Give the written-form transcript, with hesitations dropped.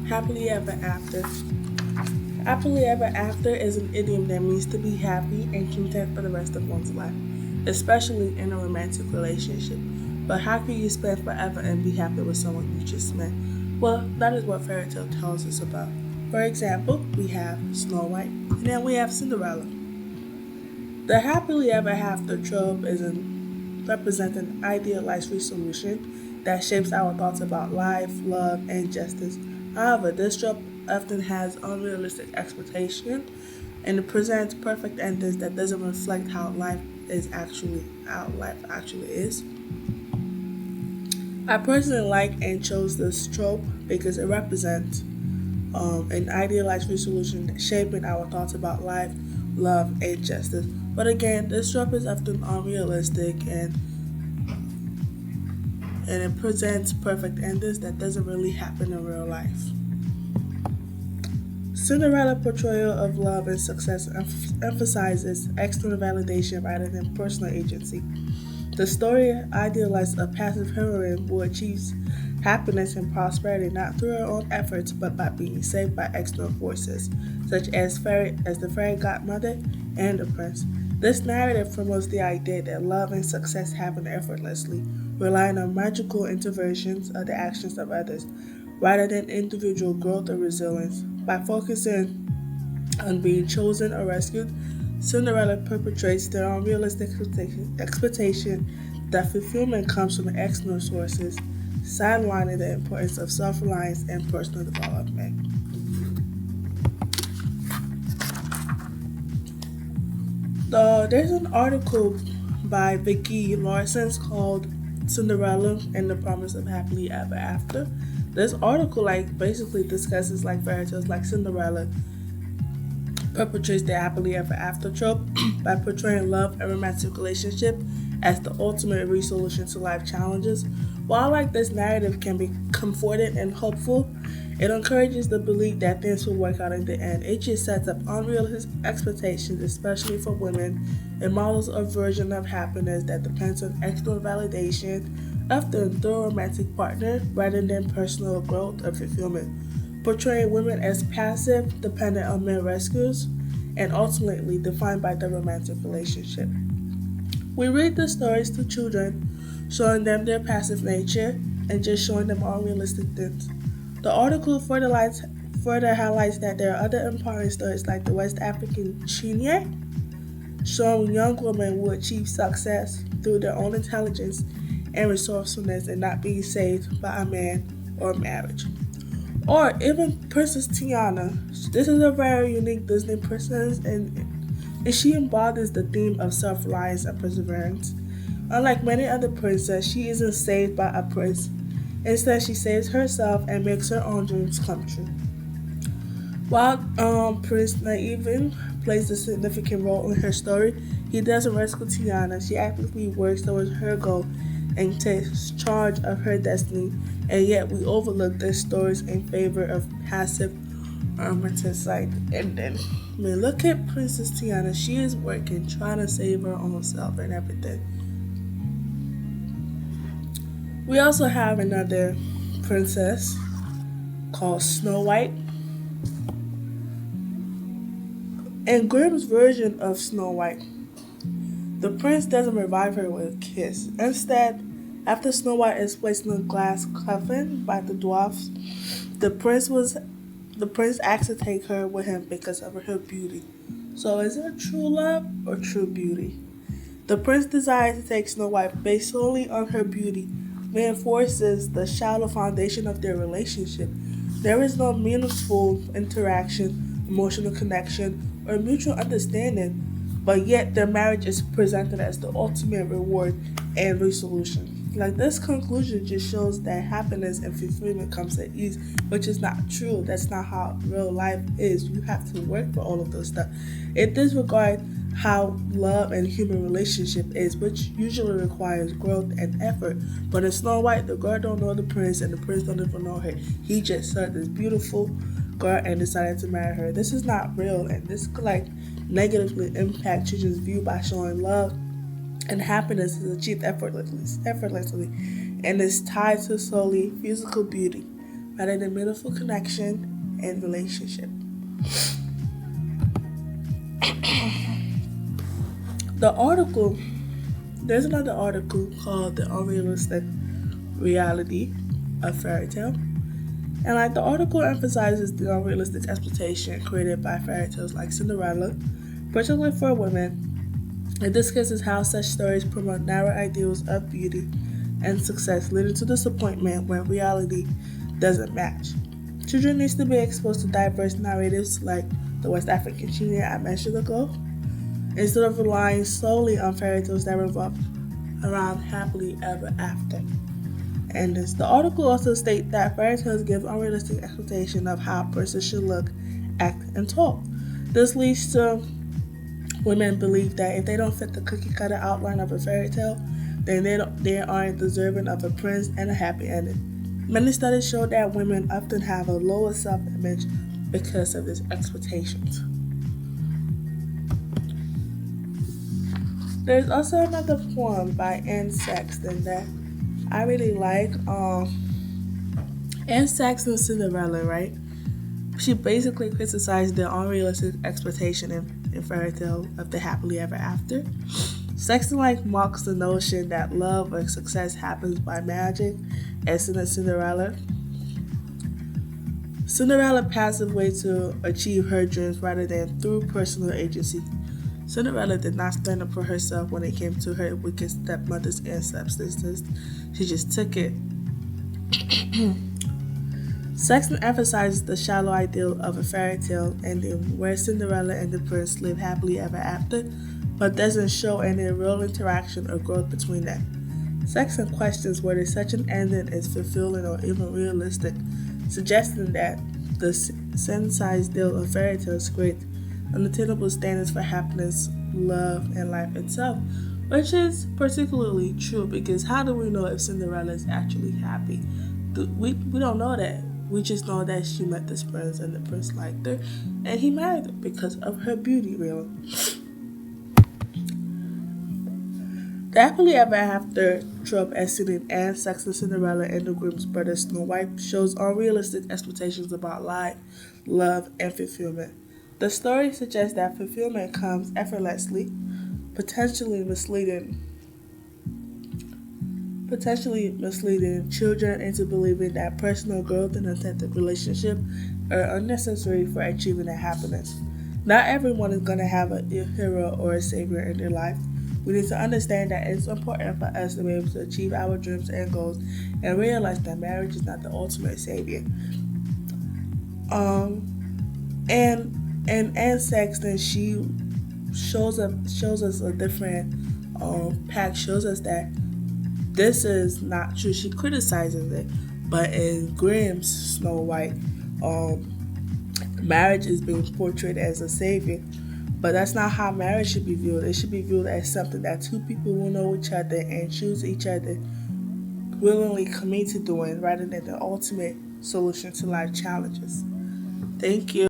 Happily ever after. Happily ever after is an idiom that means to be happy and content for the rest of one's life, especially in a romantic relationship. But how can you spend forever and be happy with someone you just met? Well, that is what fairy tale tells us about. For example, we have Snow White, and then we have Cinderella. The happily ever after trope represents an idealized resolution that shapes our thoughts about life, love, and justice. However, this trope often has unrealistic expectations and it presents perfect endings that doesn't reflect how life actually is. I personally like and chose this trope because it represents an idealized resolution shaping our thoughts about life, love, and justice. But again, this trope is often unrealistic and it presents perfect endings that doesn't really happen in real life. Cinderella portrayal of love and success emphasizes external validation rather than personal agency. The story idealizes a passive heroine who achieves happiness and prosperity not through her own efforts but by being saved by external forces, such as the fairy godmother and the prince. This narrative promotes the idea that love and success happen effortlessly, relying on magical interventions of the actions of others, rather than individual growth or resilience. By focusing on being chosen or rescued, Cinderella perpetrates the unrealistic expectation that fulfillment comes from external sources, sidelining the importance of self reliance and personal development. There's an article by Vicki Larson called Cinderella and the Promise of Happily Ever After. This article basically discusses fairy tales like Cinderella perpetrates the happily ever after trope by portraying love and romantic relationship as the ultimate resolution to life challenges. While this narrative can be comforting and hopeful, it encourages the belief that things will work out in the end. It just sets up unrealistic expectations, especially for women, and models a version of happiness that depends on external validation, often through a romantic partner, rather than personal growth or fulfillment, portraying women as passive, dependent on men rescues, and ultimately defined by the romantic relationship. We read the stories to children, showing them their passive nature and just showing them unrealistic things. The article further highlights that there are other empowering stories like the West African Chinyere, showing young women who achieve success through their own intelligence and resourcefulness and not being saved by a man or marriage. Or even Princess Tiana. This is a very unique Disney princess and she embodies the theme of self-reliance and perseverance. Unlike many other princesses, she isn't saved by a prince. Instead, she saves herself and makes her own dreams come true. While Prince Naivan plays a significant role in her story, he doesn't rescue Tiana. She actively works towards her goal and takes charge of her destiny, and yet we overlook their stories in favor of passive romanticized ending. I mean, look at Princess Tiana. She is working, trying to save her own self and everything. We also have another princess called Snow White. In Grimm's version of Snow White, the prince doesn't revive her with a kiss. Instead, after Snow White is placed in a glass coffin by the dwarfs, the prince was the prince asks to take her with him because of her beauty. So is it true love or true beauty? The prince desires to take Snow White based solely on her beauty, reinforces the shallow foundation of their relationship. There is no meaningful interaction, emotional connection, or mutual understanding, but yet their marriage is presented as the ultimate reward and resolution. This conclusion just shows that happiness and fulfillment comes at ease, which is not true. That's not how real life is. You have to work for all of those stuff. It disregards how love and human relationship is, which usually requires growth and effort. But in Snow White, the girl don't know the prince, and the prince don't even know her. He just saw this beautiful girl and decided to marry her. This is not real, and this could negatively impact children's view by showing love and happiness is achieved effortlessly, and is tied to solely physical beauty. rather than meaningful connection and relationship. The article, there's another article called The Unrealistic Reality of Fairy Tale. And like the article emphasizes the unrealistic expectation created by fairy tales like Cinderella, particularly for women. It discusses how such stories promote narrow ideals of beauty and success, leading to disappointment when reality doesn't match. Children need to be exposed to diverse narratives like the West African China I mentioned ago, instead of relying solely on fairy tales that revolve around happily ever after. And the article also states that fairy tales give unrealistic expectation of how a person should look, act, and talk. This leads to women believe that if they don't fit the cookie cutter outline of a fairy tale, then they aren't deserving of a prince and a happy ending. Many studies show that women often have a lower self-image because of these expectations. There's also another poem by Anne Sexton that I really like. Anne Sexton's Cinderella, right? She basically criticized the unrealistic expectation in fairy tale of the happily ever after. Sexton like mocks the notion that love or success happens by magic, as in Cinderella. Cinderella paves the way to achieve her dreams rather than through personal agency. Cinderella did not stand up for herself when it came to her wicked stepmothers and stepsisters. She just took it. Sexton emphasizes the shallow ideal of a fairy tale ending where Cinderella and the prince live happily ever after, but doesn't show any real interaction or growth between them. Sexton questions whether such an ending is fulfilling or even realistic, suggesting that the sin-sized deal of fairy tales creates unattainable standards for happiness, love, and life itself, which is particularly true because how do we know if Cinderella is actually happy? We don't know that. We just know that she met this prince and the prince liked her and he married her because of her beauty, really. The happily ever after trope as seen in Anne Sexton's Cinderella and the Grimm's brother Snow White shows unrealistic expectations about life, love, and fulfillment. The story suggests that fulfillment comes effortlessly, potentially misleading children into believing that personal growth and authentic relationship are unnecessary for achieving their happiness. Not everyone is going to have a hero or a savior in their life. We need to understand that it's important for us to be able to achieve our dreams and goals and realize that marriage is not the ultimate savior. Um, and Anne Sexton, she shows us a different pack, shows us that this is not true. She criticizes it, but in Grimm's Snow White, marriage is being portrayed as a savior. But that's not how marriage should be viewed. It should be viewed as something that two people will know each other and choose each other, willingly commit to doing, rather than the ultimate solution to life challenges. Thank you.